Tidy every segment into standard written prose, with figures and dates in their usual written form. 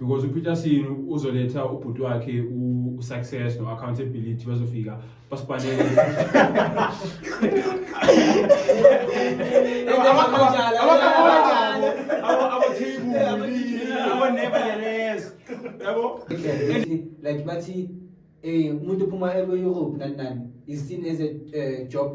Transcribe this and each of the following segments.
because uPeter Sini uzoletha ubhuti wakhe usuccess no accountability bazofika basipanele like bathi umuntu phuma e-Europe nani is seen as a job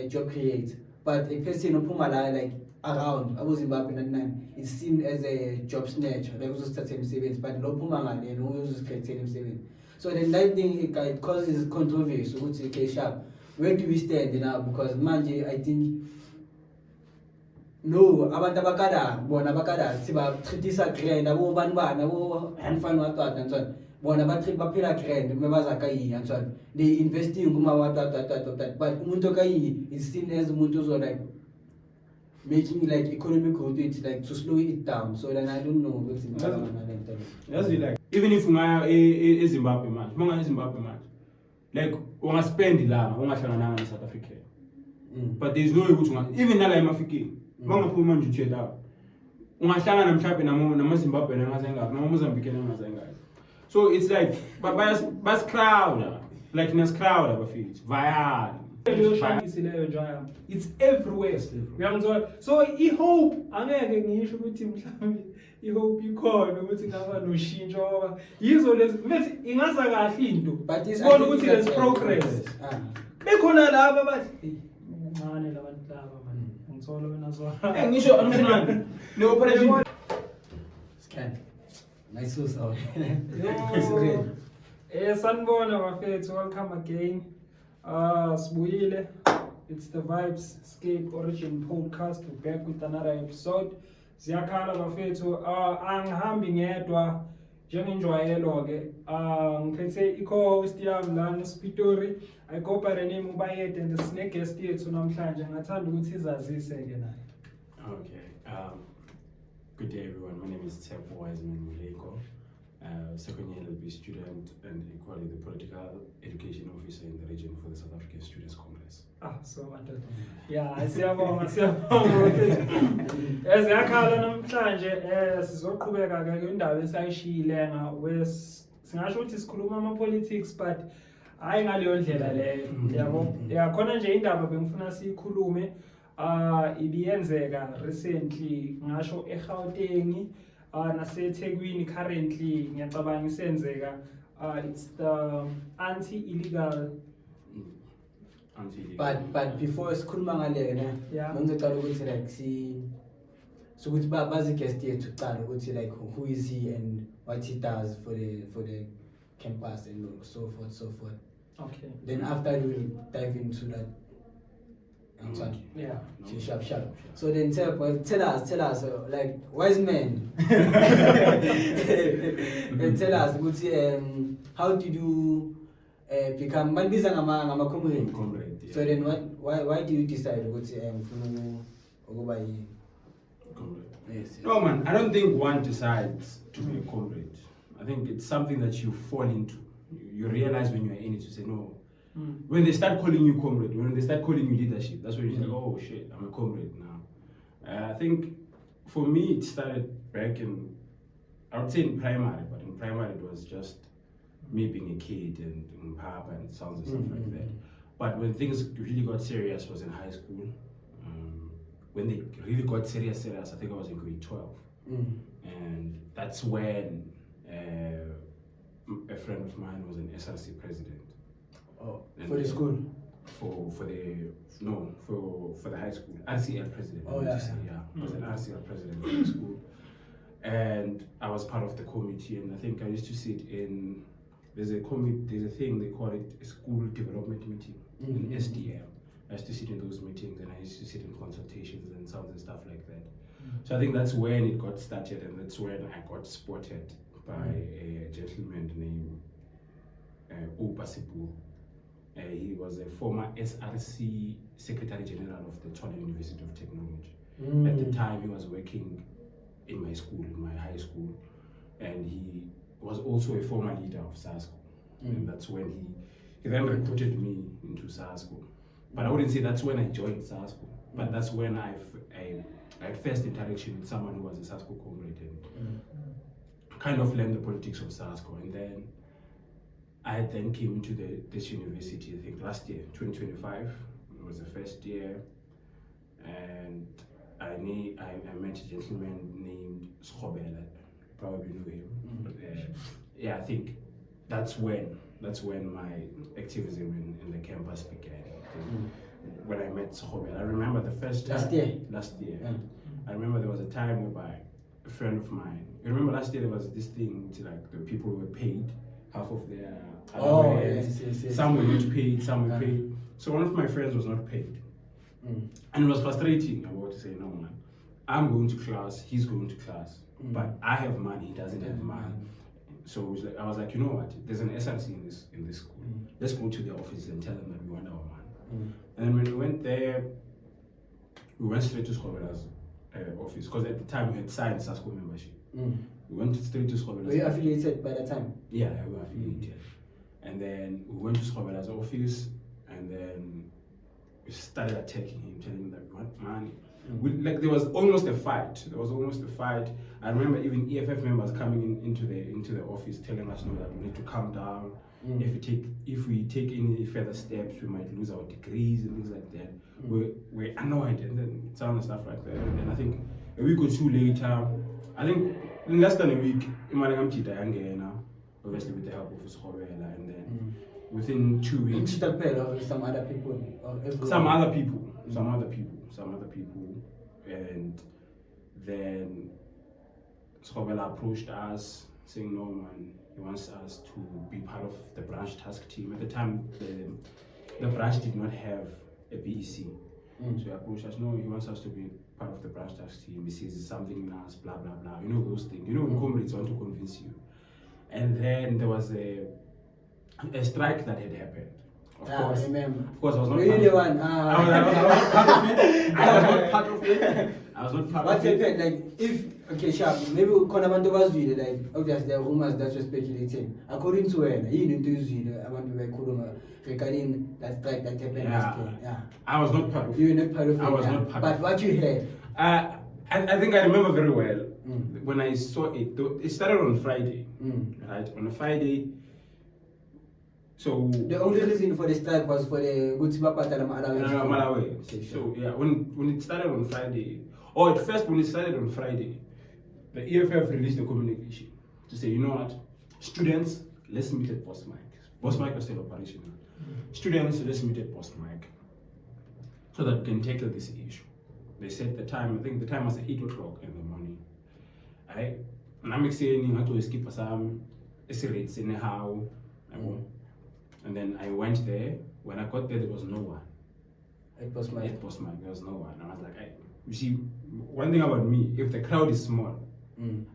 job creator, but a person ophuma la like around abo-Zimbabwe nani is seen as a job snatcher, like uzosithathela imisebenzi, but lo phuma ngale yena uzozikhethela imisebenzi. So then that thing it causes controversy ukuthi okay sharp, where do we stand now? Because manje I think no abantu abakada sibathithisa grand abo bantu bana abo handful watata and so on. Bona baphila grand mebaza kayi and so on. They investing kuma watata, but umuntu kayi is seen as umuntu ozo like making like economic growth, it's like to slow it down. So then I don't know what's in that's it. Like even if ungaya eZimbabwe manje manga eZimbabwe manje like ungaspend la ungahlangana na South Africa, but there is no way ukuthi even nala emafikeni bangaphuma manje ujet out ungahlangana mhlawumbe namaZimbabwe nangazengapi namaMozambique nangazengapi. So it's like bas crowd like nas crowd abafiki via it's everywhere. So I-hope angeke ngisho ukuthi mhlawumbe i-hope ikhona ukuthi ngaba noshintsho ngoba yizo lezi mfethu ingaza kahle into but sibona ukuthi there's progress. Bekhona laba bathi ncane labantu laba manje ngithola wena zona ngisho angisinani le operation scan my so sorry. Sanibona bafethu, welcome again. Sibuyile. It's the Vibes Escape Origin Podcast. We're back with another episode. Ziyakhala bafethu, angihambi ngedwa njengenjwayelo ke. Ngiphethe i-co-host yami la eSpitori. I go by the name Ubayet and the snake guest yethu namhlanje ngathanda ukuthi izazise ke naye. Okay. Good day everyone. My name is Tshepo Wiseman Muleko. Second year LLB student and equally the political education officer in the region for the South African Students Congress. So wonderful. Yeah, siyabonga. Eziyakhala namhlanje sizoqhubeka ke indaba esayishile singasho ukuthi sikhuluma ama-politics but hayi ngaleyo ndlela leyo. Yabo. Yeah, khona nje indaba bengifuna siyikhulume ibiyenzeka recently ngasho eGauteng naseThekwini currently ngiyacabanga isenzeka it's the anti-illegal but before sikhuluma ngale na ngicela ukuthi like so ukuthi bazi guest yethu uqala ukuthi like who is he and what he does for the campus and so forth. Okay, then after we'll dive into that. Yeah. Sharp. So then tell us like wise men. And tell us how did you become Malbiza ngama comrade? Yeah. So then why do you decide comrade? Yes. No man, I don't think one decides to be a comrade. I think it's something that you fall into. You realize when you're in it, you say no. When they start calling you comrade, when they start calling you leadership, that's when you say, oh shit, I'm a comrade now. I think for me it started back I would say in primary, but in primary it was just me being a kid and pop and sounds and stuff like that. But when things really got serious was in high school. When they really got serious, I think I was in grade 12. And that's when a friend of mine was an SRC president. For the school? For the high school. RCL president. He was an RCL president for the school. And I was part of the committee, and I think I used to sit in, there's a thing, they call it a school development meeting in SDM. I used to sit in those meetings, and I used to sit in consultations and sounds and stuff like that. So I think that's when it got started, and that's when I got spotted by a gentleman named Upasipu. He was a former SRC Secretary General of the Tshwane University of Technology. At the time, he was working in my school, in my high school, and he was also a former leader of SASCO. And that's when he then recruited me into SASCO. But I wouldn't say that's when I joined SASCO, but that's when I had first interaction with someone who was a SASCO comrade and kind of learned the politics of SASCO, and then I then came into this university, I think last year, 2025. It was the first year, and I met a gentleman named Schobela. You probably know him. Yeah, I think that's when my activism in the campus began. When I met Schobela, I remember the first time. Last year. Yeah. I remember there was a time whereby a friend of mine. You remember last year there was this thing to like the people were paid half of their allowance. Yes. Some were not paid, some were paid. So one of my friends was not paid. And it was frustrating about to say, no man, I'm going to class, he's going to class. But I have money, he doesn't have money. So it was like, I was like, you know what, there's an SRC in this school. Let's go to the office and tell them that we want our money. And when we went there, we went straight to Schobela's office, because at the time we had signed SASCO membership. We went straight to Schobela's. Were you affiliated by that time? Yeah, we were affiliated. And then we went to Schobela's office, and then we started attacking him, telling him that we want money. There was almost a fight. I remember even EFF members coming into the office telling us, no, that we need to calm down. If we take any further steps, we might lose our degrees and things like that. We're annoyed, and then some stuff like that. And then I think a week or two later, I think in less than a week, obviously with the help of Schobela, and then within 2 weeks, some other people, some other people, and then Schobela approached us saying, no man, he wants us to be part of the branch task team. At the time, the branch did not have a BEC. So he approached us, no, he wants us to be part of the branch task team. He sees something in us, blah, blah, blah. You know those things. You know when comrades want to convince you. And then there was a strike that had happened. Of course, I remember. Of course, I was not Really part of it. I was not part of it. I was not part What of it. happened? Like, if sharp, maybe Konabanto was really like, obviously there are rumors that were speculating. According to her, he didn't do I want to be Kuruma regarding that strike that happened last year. Yeah. I was not part of it. You were not part of it. I was not part but of it. what you heard? I think I remember very well when I saw it. It started on Friday, right? On a Friday. So the only reason for the strike was for the Gutiba Patalam Malawi. So yeah, when it started on Friday, or at first when it started on Friday, the EFF released a communication to say, you know what, students, let's meet at Boss Mike. Boss Mike was still operational. Students, let's meet at Boss Mike so that we can tackle this issue. They said the time, I think the time was 8 o'clock in the morning. Right? And I'm saying, I had to skip some rates anyhow. And then I went there. When I got there was no one. At Boss Mike, there was no one. And I was like, you see, one thing about me, if the crowd is small,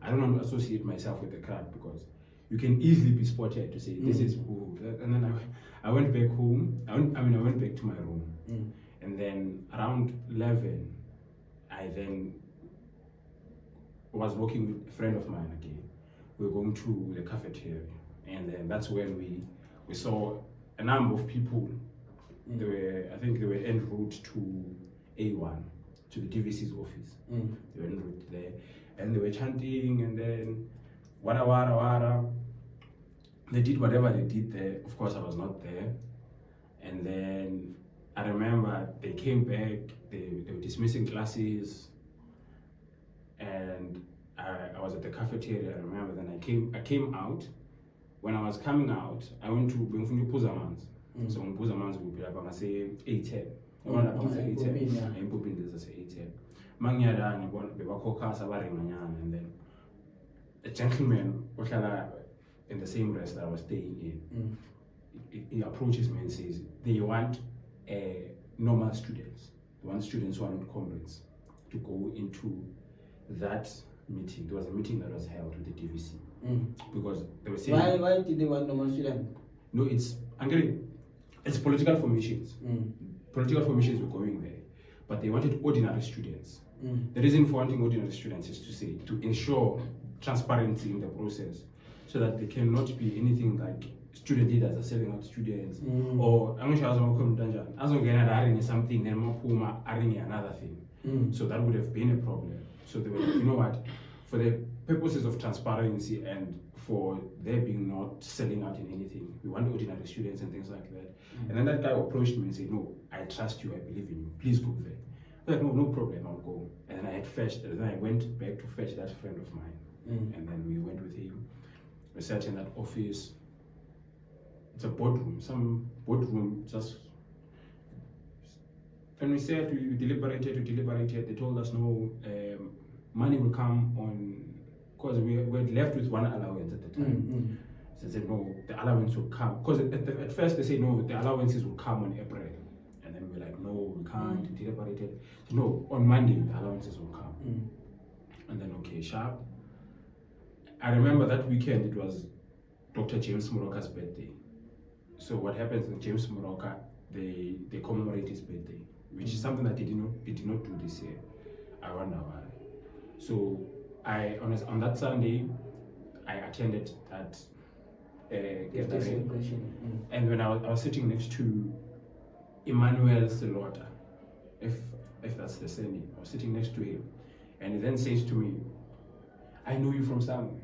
I don't want to associate myself with the crowd, because you can easily be spotted to say, this is who. And then I went back home. I went back to my room. And then around 11, I then was working with a friend of mine again. We were going to the cafeteria. And then that's when we saw a number of people. I think they were en route to A1, to the DVC's office. They were en route there, and they were chanting, and then wara wara wara. They did whatever they did there. Of course, I was not there. And then I remember they came back. They were dismissing classes, and I was at the cafeteria. I remember. Then I came out. When I was coming out, I went to Puzamans. So in Puzamans, we were say 810. I want to say 810. I'm popping this as 810. Mangyada and and then a gentleman in the same rest that I was staying in, he approaches me and says they want normal students. They want students who are not comrades to go into that meeting. There was a meeting that was held with the DVC. Because they were saying, why did they want normal students? No, it's political formations. Political formations were going there, but they wanted ordinary students. The reason for wanting ordinary students is to ensure transparency in the process, so that there cannot be anything like student leaders are selling out students, or something then another thing. So that would have been a problem. So they were like, you know what, for the purposes of transparency and for there being not selling out in anything, we want ordinary students and things like that. And then that guy approached me and said, no, I trust you, I believe in you, please go there. I was like, no problem, I'll go. And then I had fetched, and then I went back to fetch that friend of mine. And then we went with him. We sat in that office. It's a boardroom, some boardroom, just. And we said, we deliberated. They told us, no, money will come on, because we were left with one allowance at the time. So they said, no, the allowance will come. Because at first they said, no, the allowances will come on April. And then we were like, no, we can't. We deliberated. No, on Monday, the allowances will come. And then, okay, sharp. I remember that weekend, it was Dr. James Moroka's birthday. So what happens with James Moroka, they commemorate his birthday, which is something that they did not do this year. I wonder why. So on that Sunday, I attended that gathering. And when I was sitting next to Emmanuel Selota, if that's the surname, I was sitting next to him, and he then says to me, I know you from somewhere.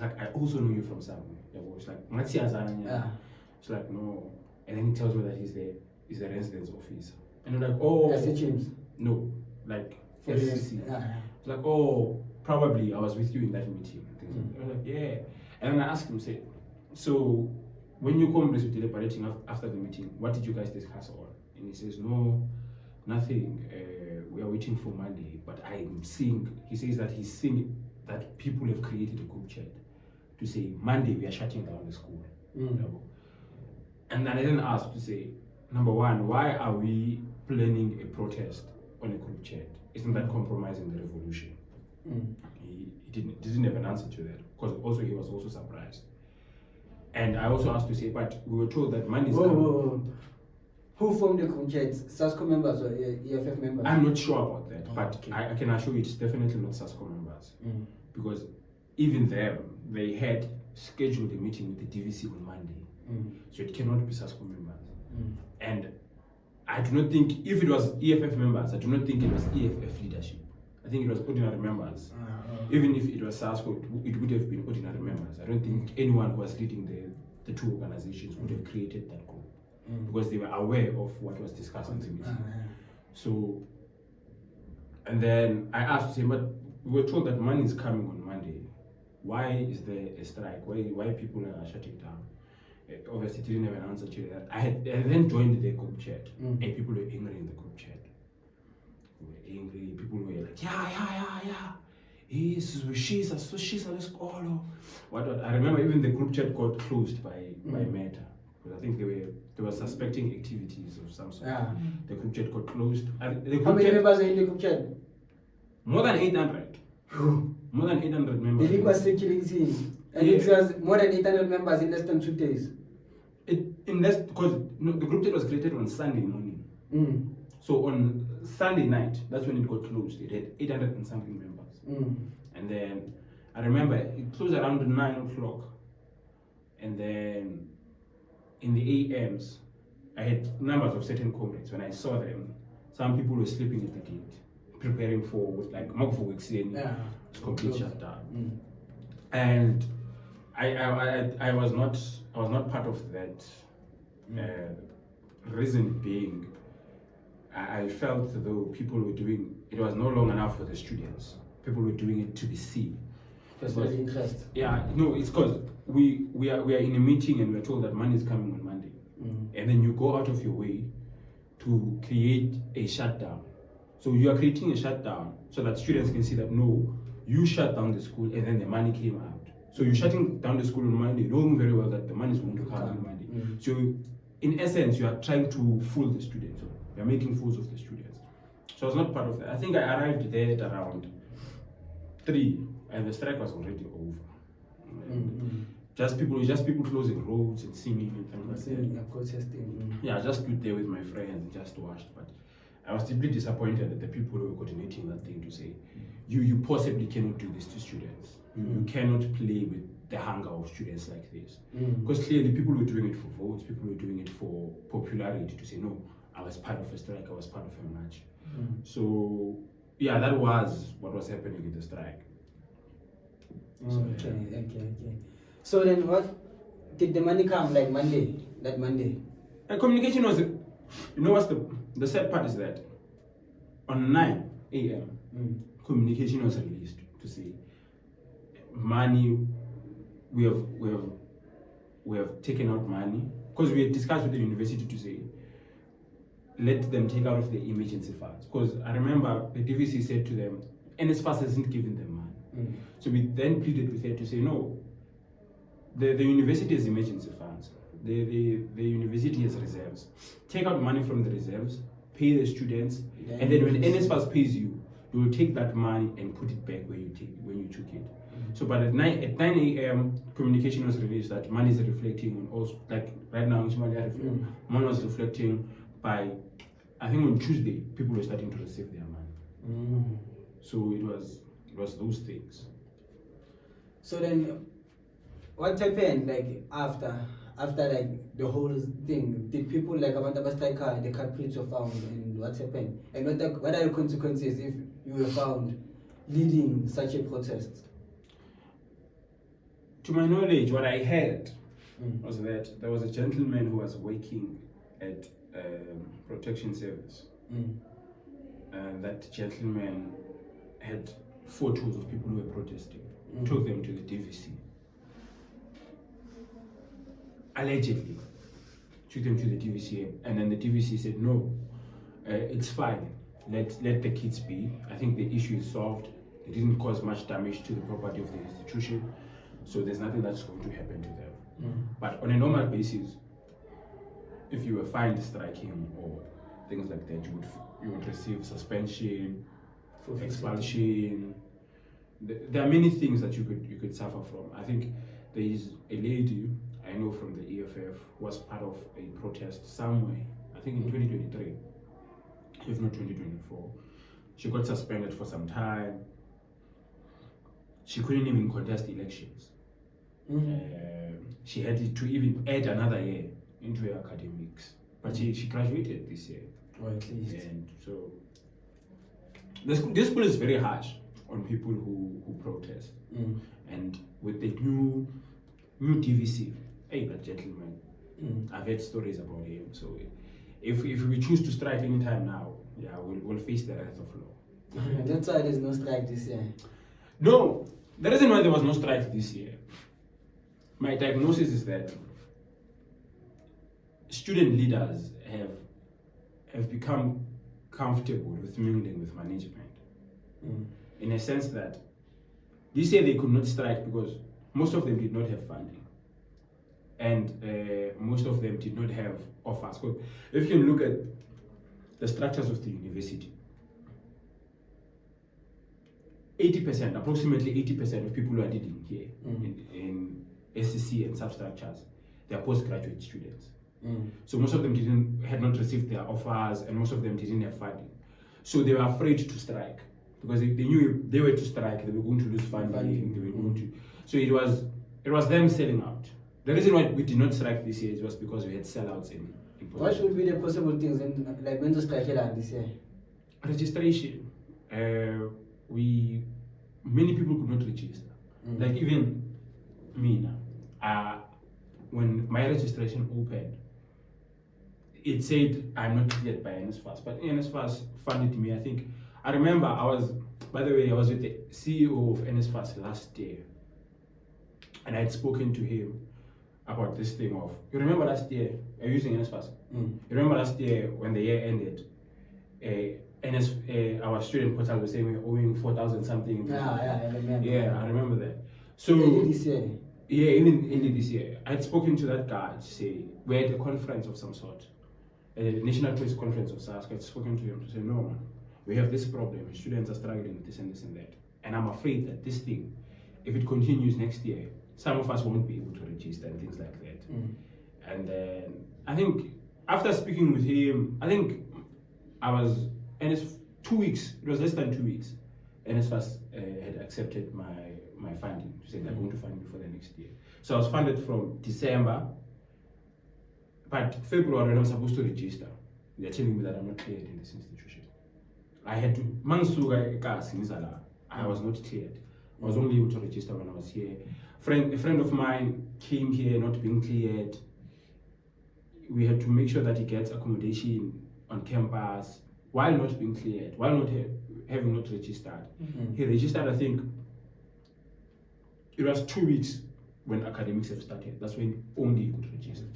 Like, I also know you from somewhere. It's like, it's like, no. And then he tells me that he's the residence officer. And I'm like, oh. James? No, like FCC. It's like, oh, probably I was with you in that meeting. I was like, yeah. And then I asked him, say, so when you come with deliberating after the meeting, what did you guys discuss on? And he says, no, nothing. We are waiting for Monday. But I'm seeing, he says that he's seeing that people have created a group chat to say, Monday we are shutting down the school. And then I then asked to say, number one, why are we planning a protest on a group chat? Isn't that compromising the revolution? He didn't have an answer to that, because also he was also surprised. And I also asked to say, but we were told that Monday is coming. Who formed the group chat? SASCO members or EFF members? I'm not sure about that, but okay. I can assure you it's definitely not SASCO members. Because even them, they had scheduled a meeting with the DVC on Monday. So it cannot be SASCO members. And I do not think, if it was EFF members, I do not think it was EFF leadership. I think it was ordinary members. Even if it was SASCO, it would have been ordinary members. I don't think anyone who was leading the two organizations would have created that group. Because they were aware of what was discussed in the meeting. So, and then I asked him, but we were told that money is coming on Monday. Why is there a strike? Why people are shutting down? Obviously, didn't have an answer to that. I then joined the group chat, and people were angry in the group chat. They were angry. People were like, yeah. She's a scholar. What? I remember even the group chat got closed by Meta, because I think they were suspecting activities of some sort. The group chat got closed. How many members are in the group chat? More than 800. More than 800 members. The link was circulating scene. And it was more than 800 members in less than 2 days. Because the group chat was created on Sunday morning. So on Sunday night, that's when it got closed. It had 800 and something members. And then I remember it closed around 9 o'clock. And then in the AMs, I had numbers of certain comrades. When I saw them, some people were sleeping at the gate, preparing for like Mokfo Wixien. It's complete shutdown. And I was not part of that. Reason being, I felt though people were doing it was no long enough for the students. People were doing it to be seen. Personal interest. Yeah, no, it's because we are in a meeting and we're told that money is coming on Monday, and then you go out of your way to create a shutdown. So you are creating a shutdown so that students can see that no, you shut down the school and then the money came out. So you're shutting down the school on Monday, knowing very well that the money is going to come on Monday. So in essence, you are trying to fool the students. You are making fools of the students. So I was not part of that. I think I arrived there at around 3, and the strike was already over. Just people closing roads and singing and things like protesting. Yeah, I just stood there with my friends, just watched. But I was deeply disappointed at the people who were coordinating that thing to say, you possibly cannot do this to students. You cannot play with the hunger of students like this. Because clearly people were doing it for votes, people were doing it for popularity, to say, no, I was part of a strike, I was part of a march. So, yeah, that was what was happening in the strike. Okay. So then what did the money come like Monday? That Monday? And communication was, you know what's the sad part is that on 9 a.m. Communication was released to say money, we have taken out money because we had discussed with the university to say let them take out of the emergency funds, because I remember the DVC said to them NSFAS hasn't given them money. So we then pleaded with her to say no, the university has emergency funds, the university has reserves, take out money from the reserves, pay the students, and then when NSFAS pays you, you will take that money and put it back when you took it. So but at 9 a.m. communication was released that money is reflecting on also, like right now money was reflecting by, I think on Tuesday people were starting to receive their money. So it was those things. So then what happened like after like the whole thing? Did people like about the striker, the culprits were found, and what happened? And what are the consequences if you were found leading such a protest? To my knowledge, what I heard was that there was a gentleman who was working at protection service, and that gentleman had photos of people who were protesting, took them to the DVC. Allegedly, took them to the DVC, and then the DVC said, no, it's fine, let the kids be. I think the issue is solved. It didn't cause much damage to the property of the institution, so there's nothing that's going to happen to them. But on a normal basis, if you were fined striking or things like that, you would receive suspension, expulsion. There are many things that you could suffer from. I think there is a lady I know from the EFF who was part of a protest somewhere, I think in 2023, if not 2024. She got suspended for some time. She couldn't even contest elections. She had to even add another year into her academics. But she graduated this year. Or at least. And so this school is very harsh on people who protest. And with the new DVC, hey, that gentleman, I've heard stories about him. So if we choose to strike anytime now, yeah, we'll face the wrath of law. That's why there's no strike this year. No, the reason why there was no strike this year, my diagnosis is that student leaders have become comfortable with mingling with management. In a sense that this year they could not strike because most of them did not have funding, and most of them did not have offers. If you can look at the structures of the university, 80%, approximately 80% of people who are leading here in SCC and substructures, they are postgraduate students. So most of them had not received their offers, and most of them didn't have funding. So they were afraid to strike because they knew if they were to strike, they were going to lose funding. They were going to. So it was them selling out. The reason why we did not strike this year was because we had sellouts in What would be the possible things like when to strike this year? Registration. Many people could not register. Like even me now. When my registration opened, it said I'm not cleared by NSFAS, but NSFAS funded me. I remember I was with the CEO of NSFAS last year, and I had spoken to him about this thing of, you remember last year, using NSFAS? You remember last year when the year ended, our student portal was saying we're owing 4,000 something. Yeah, I remember. Yeah, I remember that. So this year. Yeah, even this year. I had spoken to that guy to say, we're at a conference of some sort, a national press conference of SASC. I had spoken to him to say, no, we have this problem. Students are struggling with this and this and that. And I'm afraid that this thing, if it continues next year, some of us won't be able to register and things like that. And then I think after speaking with him, and it's 2 weeks, it was less than 2 weeks, NSFAS had accepted my funding to say they're going to fund me for the next year. So I was funded from December, but February when I'm supposed to register, they're telling me that I'm not cleared in this institution. I had to, I was not cleared. I was only able to register when I was here. A friend of mine came here not being cleared. We had to make sure that he gets accommodation on campus while not being cleared, while not having not registered. He registered, I think, it was 2 weeks when academics have started. That's when only he could register.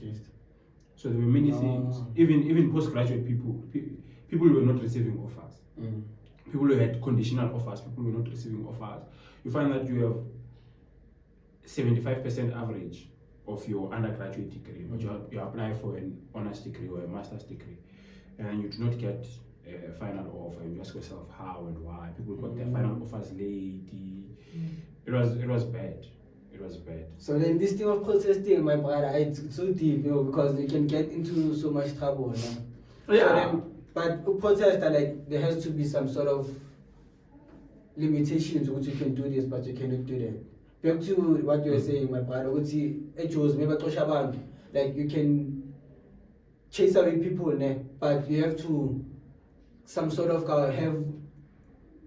So there were many things, even postgraduate people were not receiving offers. People who had conditional offers, people were not receiving offers. You find that you have 75% average of your undergraduate degree, but you apply for an honors degree or a master's degree, and you do not get a final offer. You ask yourself how and why. People got their final offers late. It was bad. It was bad. So then this thing of protesting, my brother, it's so deep, because you can get into so much trouble. Yeah. So then, but protest, like there has to be some sort of limitations which you can do this, but you cannot do that. Back to what you were saying, my brother, like you can chase away people, but you have to some sort of have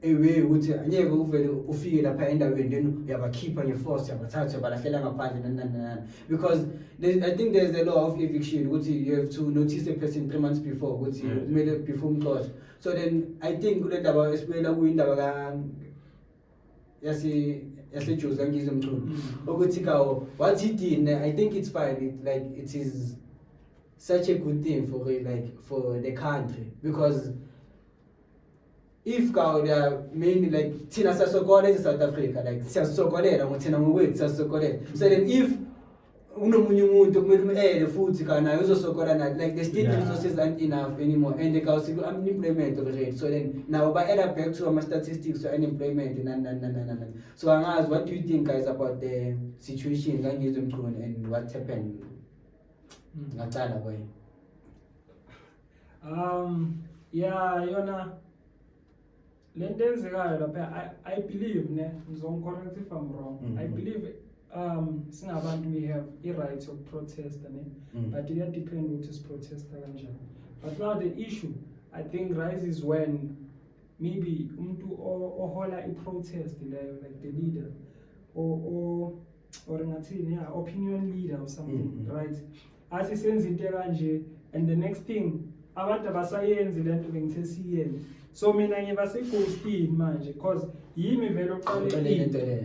a way ukuthi angeke uvele ufike lapha endaweni then uyabakhipha ngeforce yabathatha balahlela ngaphandle because I think there's a law of eviction ukuthi you have to notice a person 3 months before ukuthi kumele before umxoxe. So then I think kule ndaba esibuyela kuyindaba ka yaseJozi angizwe umculo ukuthi kawo what he did, I think it's fine. It is such a good thing for the country, because if they are mainly thina siyasokola in South Africa, siyasokolela ngothina ngokwethu siyasokolela. So then if unomunye umuntu kumele umele futhi kana uzosokola nathi, the state resources aren't enough anymore, and the unemployment rate. So then now by add back to our statistics for unemployment so angazi, what do you think, guys, about the situation and what happened? Ngacala boy. Yona lento enzekayo lapha, I believe correct if I'm wrong. I believe singabantu we have a right of protest, but it depends what is protest kanjani. But now the issue I think rises when maybe umuntu ohola a protest like the leader or opinion leader or something, right? As he sends into kanje, and the next thing abantu abasayenzi lento bengithe siyenze. So mina ngibaseghostini manje because yimi vele oqale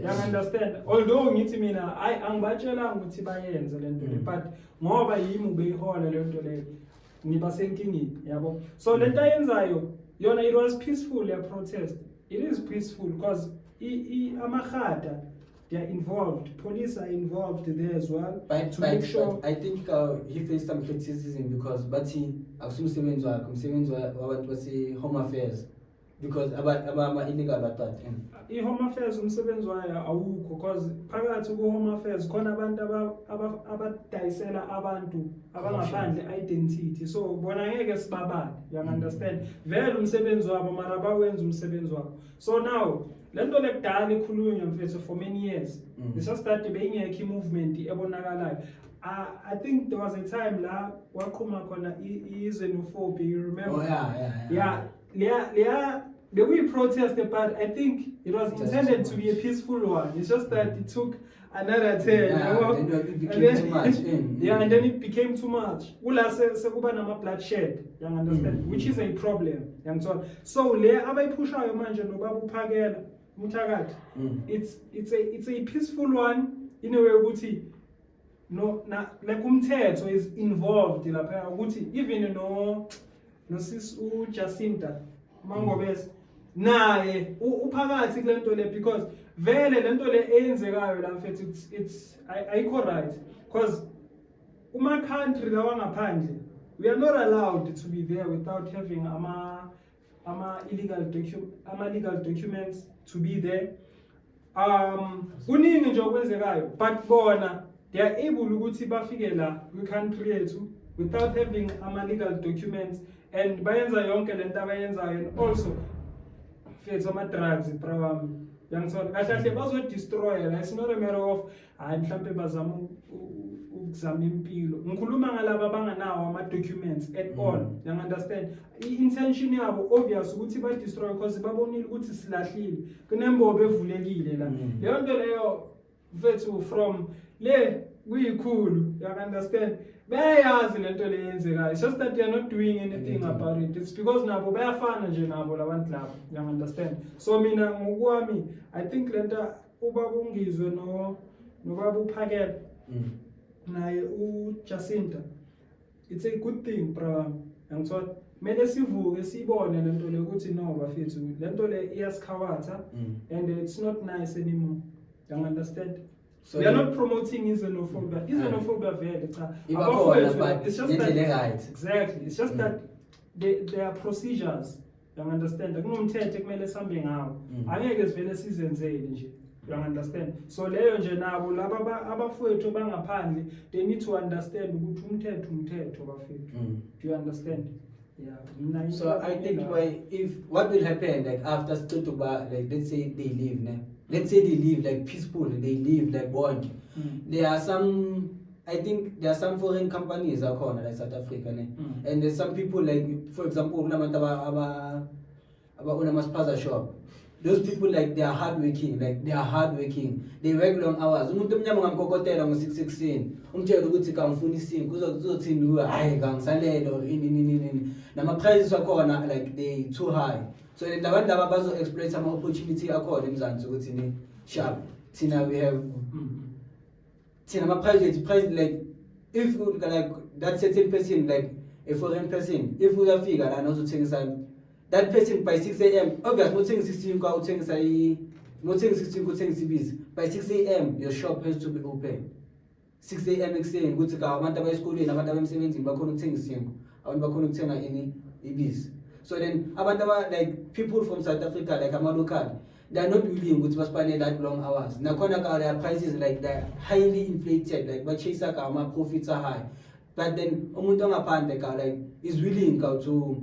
you understand, although ngithi mina angibatshelanga ukuthi bayenze lento le, but ngoba yimi ubeyihola lento le ngibasenkingini, yabo. So lento ayenzayo yona, it was peaceful, ya protest. It is peaceful because amagada, they are involved, police are involved there as well, to make sure. But I think he faced some criticism because bathi akusimsebenzi wabantu base Home Affairs, because about illegal bathat. I-Home Affairs umsebenzi wayo awukho because phakathi ku-Home Affairs khona abantu abadayisela abantu abangaphandle identity, so bona ngeke sibabale, you understand. Vele umsebenzi wabo mara bawenza umsebenzi wabo. So now lento lekudala ikhulunywa mfethu for many years, it's just that beyingekho movement ebonakalayo. I think there was a time la waqhuma khona i-xenophobia, you remember? Yeah. We protested, but I think it was intended to be a peaceful one. It's just that it took another turn. It became too much. And then it became too much. Sekuba nama bloodshed, you understand? Which is a problem. So le abayipushayo manje noBaba uPhakela Mthakathi, it's a peaceful one in a way ukuthi like umthetho is involved lapha ukuthi even no sis Jacinta Mangobese naye uphakathi kulento le, because vele lento le eyenzekayo la mfethu it's ayikho right, because uma country lawa ngaphandle we are not allowed to be there without having legal documents to be there. Kuningi nje okwenzekayo, but bona they are able ukuthi bafike la country yethu without having legal documents, and bayenza yonke lento abayenzayo, and also fethu ama-drugs prawami yangithola kahle kahle bazo destroy. It's not a matter of mhlambe bazama kuzama impilo. Ngikhuluma ngalabo abanganawo ama-documents at all. You understand? I-intention yabo obvious ukuthi ba-destroy because babonile ukuthi silahlile. Kunembobo evulekile la. Leyo nto leyo mfethu from le kuyikhulu. You understand? Bayayazi lento le yenzekayo. It's just that they are not doing anything about it. It's because nabo bayafana nje nabo labantu labo. You understand? So mina ngokwami I think lenta ubaba ungizwe nobaba uphakela naye uJacinta. It's a good thing bro. Ngithola mele sivuke sibone lento le ukuthi no bafethu lento le iyasikhawatha and it's not nice anymore. You understand? So we are not promoting xenophobia. Xenophobia vele cha. It's just that exactly. It's just that there are procedures. You understand? Kunomthetho ekumele sambe ngawo. Angeke sivele sizenzele nje. You understand? So leyo nje nabo laba abafowethu bangaphandle they need to understand ukuthi umthetho bafethu. Do you understand? Yeah. So I think what will happen like after Stuttgart, like let's say they leave, let's say they live like peaceful, they live like bond. There are some, I think there are some foreign companies are called like South Africa, and there's some people like, for example, about Spaza shop. Those people like they are hardworking, They work long hours. Umuntu omnyama ngamkokotela ngo6:16. Umtshela ukuthi kamfuni 5 kuzothini uwe hayi kangisalelo ini. Nama prices akhona like they too high. So labantu laba bazo exploit ama opportunity akhona emzansi ukuthi ni sharp. Tina we have tina ama price like if like that certain person like a foreign person if we have figure and also things that person by 6 a.m. obviously not saying 16 go out saying say not saying 16 go saying CBs by 6 a.m. your shop has to be open 6 a.m. ekuseni ukuthi ka abantu abayesikoleni abantu abemsebenzini bakhona ukuthenga isingo abantu bakhona ukuthenga ini ibisi. So then abantu like people from South Africa like ama local they are not willing ukuthi basipane that long hours nakhona ka their prices like they're highly inflated like ba chase ka ama profits are high but then umuntu ongaphandle ka like is willing ka to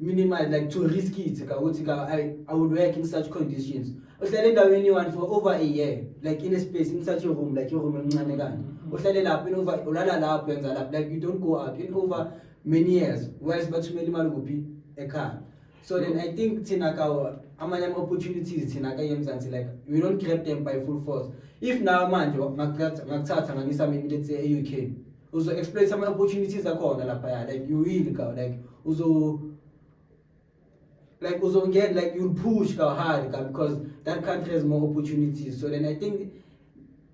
minimize like to risk it ka ukuthi ka I would work in such conditions uhlale endaweni one for over a year like in a space in such a room like your room encane kanje uhlale lapho in over ulala lapho yenza lapho like you don't go out in over many years whilst bathumela imali kuphi ekhaya. So then I think thina ka amanye opportunities thina ka yemzansi like we don't grab them by full force. If now manje ngakuthatha ngangisa maybe let's say e-UK uzo exploit some opportunities akhona lapha like you will ka like uzo get like you'll push hard because that country has more opportunities. So then I think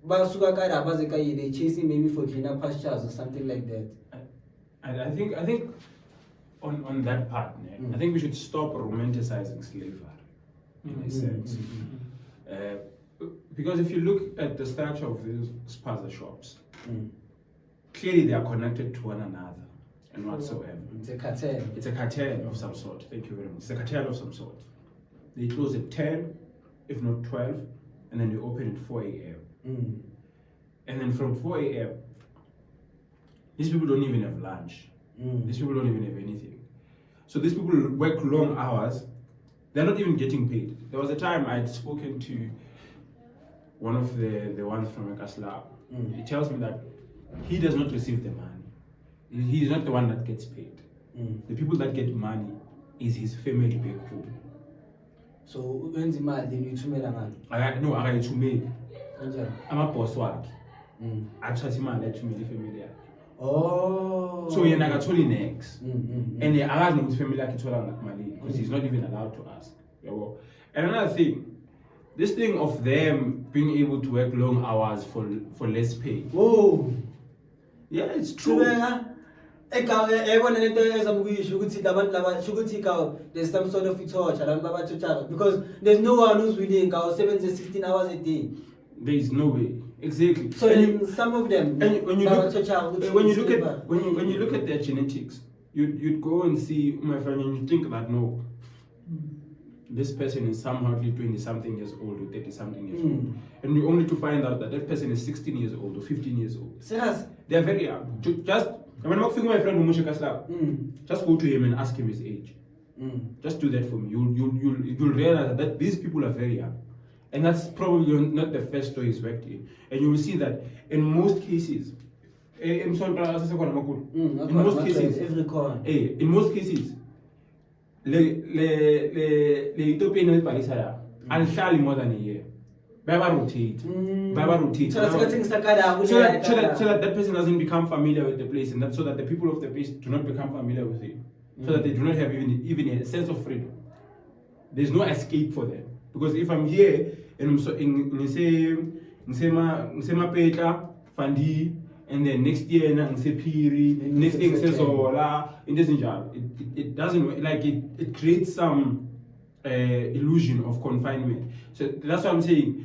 they chasing maybe for greener pastures or something like that. I think on that part, I think we should stop romanticizing slavery in a sense. Because if you look at the structure of these spaza shops, clearly they are connected to one another. And whatsoever. It's a cartel. It's a cartel of some sort. Thank you very much. It's a cartel of some sort. They close at 10, if not 12, and then they open at 4 a.m. And then from 4 a.m., these people don't even have lunch. These people don't even have anything. So these people work long hours. They're not even getting paid. There was a time I had spoken to one of the ones from Ekasla. He tells me that he does not receive the money. He's not the one that gets paid. The people that get money is his family back home. So when the money then you tumela ngani? No, akayithumeli. Kanjani? Ama-boss wakhe. Athatha imali ayithumele ifamily yakhe. Oh. So yena akatholi next. And akazi nokuthi family yakhe ithola malini because he's not even allowed to ask. Yabo. And another thing, this thing of them being able to work long hours for less pay. Whoa. Yeah, it's true. There's some sort of torture because there's no one who's willing 16 hours a day. There is no way. Exactly. So in some of them, when you look at their genetics, you'd go and see my friend and you think that no, this person is somehow 20 something years old or 30 something years old, and you only to find out that that person is 16 years old or 15 years old. They are very young. Just when my friend just go to him and ask him his age. Just do that for me. You'll realize that these people are very young, and that's probably not the first store he's worked in. And you will see that in most cases, in Mm, most cases, every corner. in most cases, le Ethiopian el Parisaya, alihlali more than a year. Baba rotate. So that's what things So that person doesn't become familiar with the place, and so that the people of the place do not become familiar with it, so that they do not have even a sense of freedom. There's no escape for them, because if I'm here and I'm so in Petla, Fandi, and then next year ngise Phiri, next thing ngise Zola, it doesn't like it creates some illusion of confinement. So that's what I'm saying.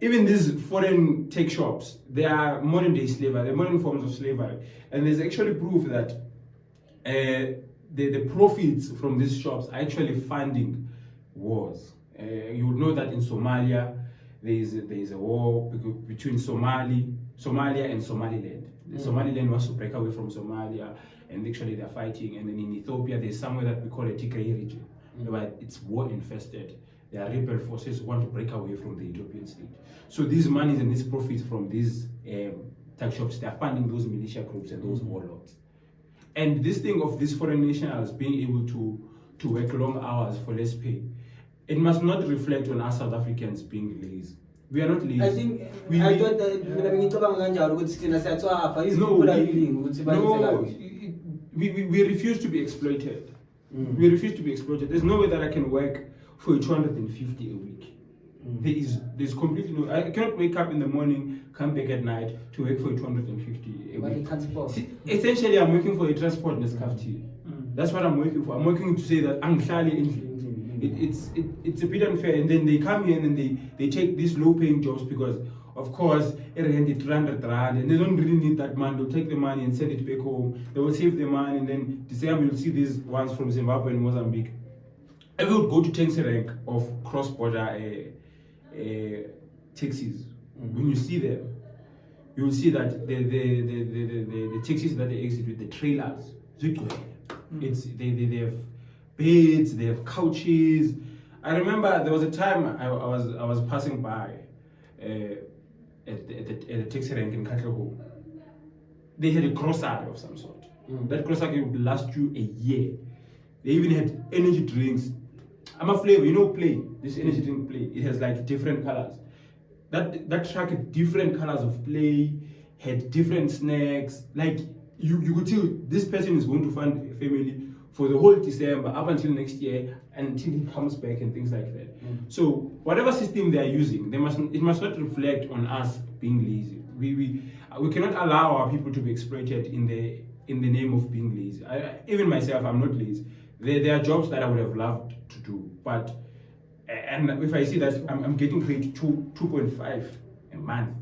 Even these foreign tech shops, they are modern day slavery, they're modern forms of slavery. And there's actually proof that the profits from these shops are actually funding wars. You would know that in Somalia, there is a war between Somalia and Somaliland. Somaliland wants to break away from Somalia, and actually they're fighting. And then in Ethiopia, there's somewhere that we call a Tigray region, where it's war infested. There are rebel forces who want to break away from the Ethiopian state. So these monies and these profits from these tech shops, they are funding those militia groups and those warlords. And this thing of these foreign nationals being able to work long hours for less pay, it must not reflect on us South Africans being lazy. We are not lazy. I think I thought we refuse to be exploited. We refuse to be exploited. There's no way that I can work for 250 a week. There's completely no. I cannot wake up in the morning, come back at night to work for 250 a week. See, essentially, I'm working for a transport in this cafeteria. That's what I'm working for. I'm working to say that I'm it's a bit unfair, and then they come here and they take these low-paying jobs because, of course, it's 300 rand, and they don't really need that money. They'll take the money and send it back home. They will save the money, and then December you'll see these ones from Zimbabwe and Mozambique. If you would go to taxi rank of cross-border taxis, when you see them, you will see that the taxis that they exit with the trailers, they have beds, they have couches. I remember there was a time I was passing by at the taxi rank in Katlehong. They had a grocery of some sort. That grocery would last you a year. They even had energy drinks. I'm a flavor, you know, Play. This energy drink Play. It has like different colors. That truck had different colors of Play, had different snacks. Like you could tell this person is going to fund a family for the whole December up until next year, until he comes back and things like that. So whatever system they are using, it must not reflect on us being lazy. We cannot allow our people to be exploited in the name of being lazy. Even myself, I'm not lazy. There are jobs that I would have loved to do, but and if I see that I'm getting paid 2.5 a month,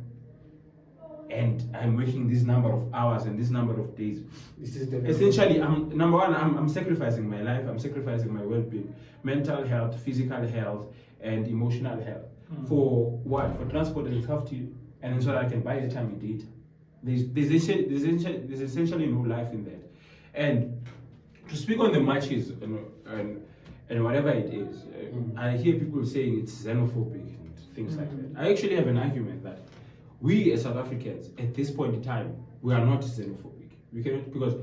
and I'm working this number of hours and this number of days, essentially, I'm sacrificing my life. I'm sacrificing my well-being, mental health, physical health, and emotional health. For what? For transport and safety, and so that I can buy the time and data. There's essentially no life in that. And to speak on the matches and whatever it is, I hear people saying it's xenophobic and things like that. I actually have an argument that we as South Africans, at this point in time, we are not xenophobic. We cannot, because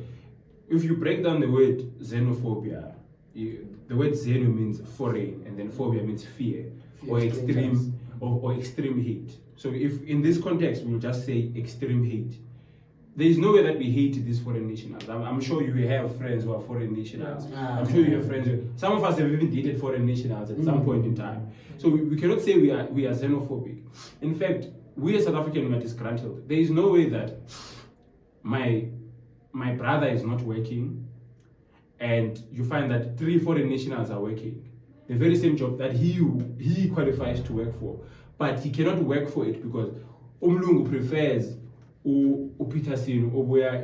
if you break down the word xenophobia, the word xeno means foreign, and then phobia means fear or extreme or extreme hate. So if in this context we'll just say extreme hate, there is no way that we hate these foreign nationals. I'm sure you have friends who are foreign nationals. I'm sure you have friends. Some of us have even dated foreign nationals at some point in time. So we cannot say we are xenophobic. In fact, we as South African are disgruntled. There is no way that my brother is not working, and you find that 3 foreign nationals are working the very same job that he qualifies to work for, but he cannot work for it because Umlungu prefers uPeterson obuya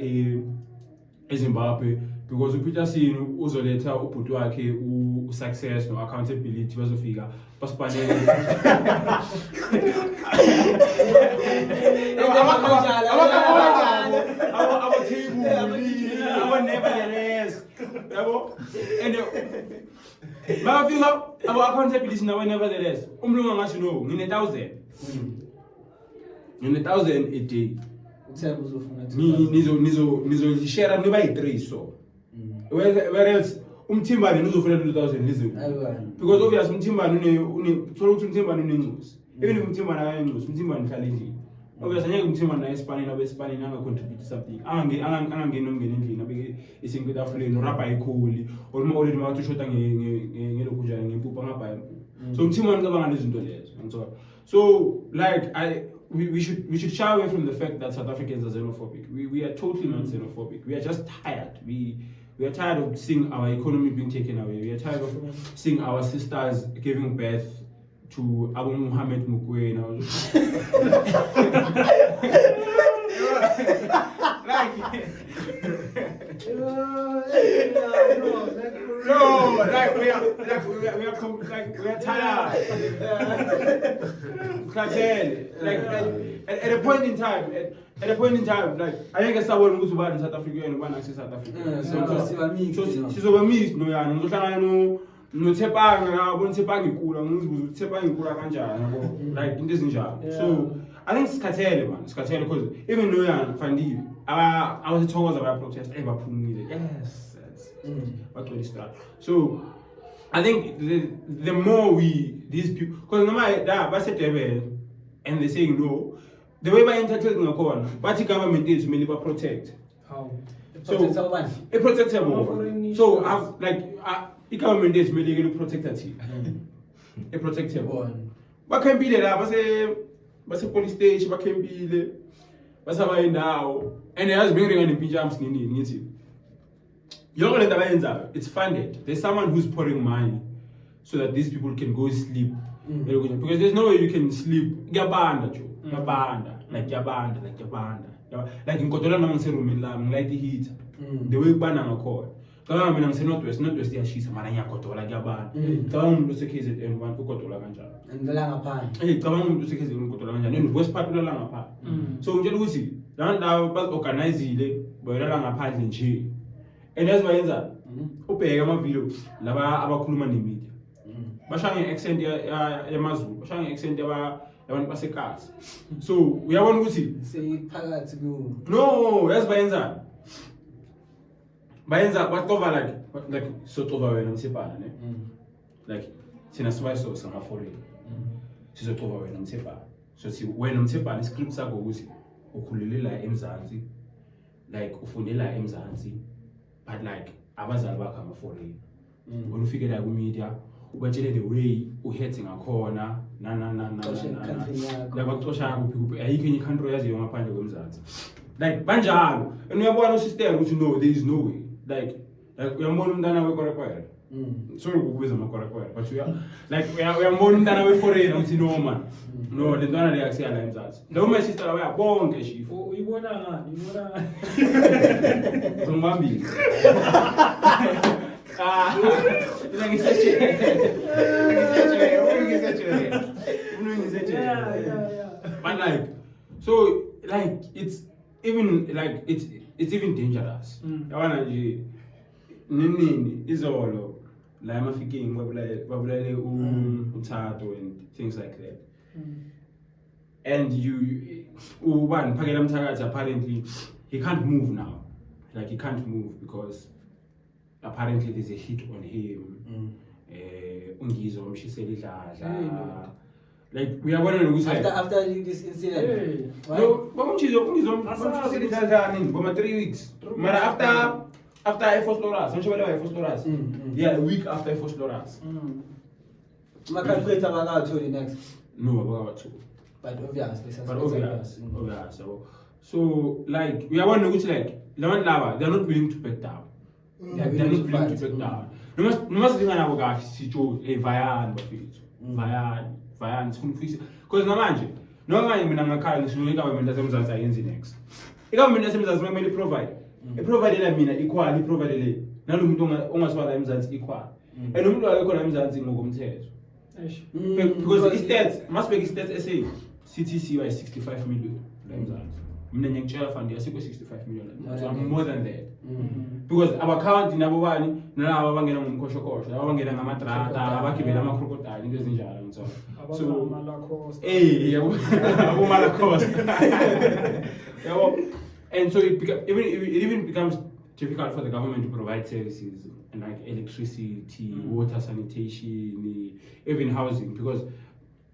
eZimbabwe, because uPeterson uzoletha ubhuti wakhe usuccess no accountability bazofika basipanele nevertheless yabo and bafika abo accountability nawe nevertheless umlungu angathi no ngine 1,000 a day. uthemba uzofuna nizolishare niba yi-3 so whereas umthimbane uzofuna 2000 lize because obviously umthimbane thola ukuthi umthimbane unencusi even if umthimbane akanencusi umthimbane uhlala endlini obviously angeke umthimbane naye esipanini abe esipanini anga-contribute something angangeni nomngeni endlini abeke isinto etafuleni urabha ikhuli or uma already makathi ushoda ngelokhu njani ngempuphu angabhaya impuphu so umthimbane ucabanga lezinto lezo so like we should shy away from the fact that South Africans are xenophobic. We are totally not xenophobic. We are just tired. We are tired of seeing our economy being taken away. We are tired of seeing our sisters giving birth to Abu Muhammad Mukwe. We are tired. At a point in time, like I think someone who's bad in South Africa and one access South Africa. So mixed no yana ngizohlangana no Tshepanga bona Tshepanga ikula ngizibuza ukuthi Tshepanga ikula kanjani yabo like into ezinjalo. So I think sikhathele man, sikhathele because even no yana Fandiwe abasithokoza baya protest baphumile. Yes. What will start? So I think the more these people, because no matter that, and they're saying no, the way by entitled ngakhona, but the government is mainly protect. How? So it protects everyone. So the government is mainly going to protect that. It protects everyone. But can be there, but police station, but can be there, but somewhere now, and it has been ringing pyjamas nini. It's funded. There's someone who's pouring money so that these people can go sleep. Because there's no way you can sleep. Like in Kotola na mseru light the heat. The way bana ngakho. Kama mina ngise northwest yashisa mara ngiyakotola kuyabana. Kama umuntu usekhize N1 ukotola kanjalo. Ndela ngaphandle. Kama umuntu usekhize ukotola kanjalo. And west part ulala ngaphandle. So ngitshela ukuthi la ndawo baorganizile bayolala ngaphandle nje. And that's why ubheke ama-video laba abakhuluma nemedia basha nge-accent yamaZulu basha nge-accent yabantu baseKasi so uyabona ukuthi seyiphakathi ku no yazi bayenza baqova like soxova wena Mthepana ne like thina sibayiso sama-foreign sizoxova wena Mthepana so wena Mthepana iscript sakho ukuthi ukhulele la eMzansi like ufundela eMzansi but like abazali bakho ama-foreign when ufike la ku-media ubatshele the way uhethe ngakhona like baxosha kuphi ayikho enye country yaziyo ngaphandle kweMzansi like banjalo and uyabona usystem ukuthi no there is no way like uyambona umntana wekorakwera sorry ukubiza amakorakwera but uyambona umntana we-foreign uthi no man no le ntwana le akusiya la eMzansi noma my sister labaya bonke shifo uyibona ngani zombambili but like so like it's even dangerous yabona nje nini izolo la emafikeni babulale uThatho and things like that and ubani Phakela Mthakathi apparently he can't move now like he can't move because apparently there's a hit on him Ungizo umshisela idladla like we are wondering who's after this incident no Ungizo umshisela idladla nini for 3 weeks but after Air Force Loras Air Force Loras yeah a week after Air Force Loras calculator abakatholi next no abakatholi but obviously so like we are wondering which like laba they're not willing to back down they're not willing to back down noma sidinga nabo kahle sitsho vayani bafethu vayani sifuna ukufisa because namanje noma mina ngakhaya ngisho i-government yaseMzansi ayenzi next i-government yaseMzansi kumele i-provide la mina equal i-provide le nalomuntu ongasiwa la eMzansi equal and umuntu akekho la eMzansi ngokomthetho because i-stats must be i-stats essay CTC by 65 million la eMzansi Mina ngiyakutshela fund yasikwe 65 million. More So than I'm that. more than that. Mm. Because abakhawunti nabo bani nalabo abangena ngomkhoshokosho labo abangena ngamadrata Crocodile. abagibela ama-crocodile into ezinjalo ngitsho so Abangama-Lacoste. yabo abomalacoste yabo and so it even becomes difficult for the government to provide services like electricity, water, sanitation, even housing because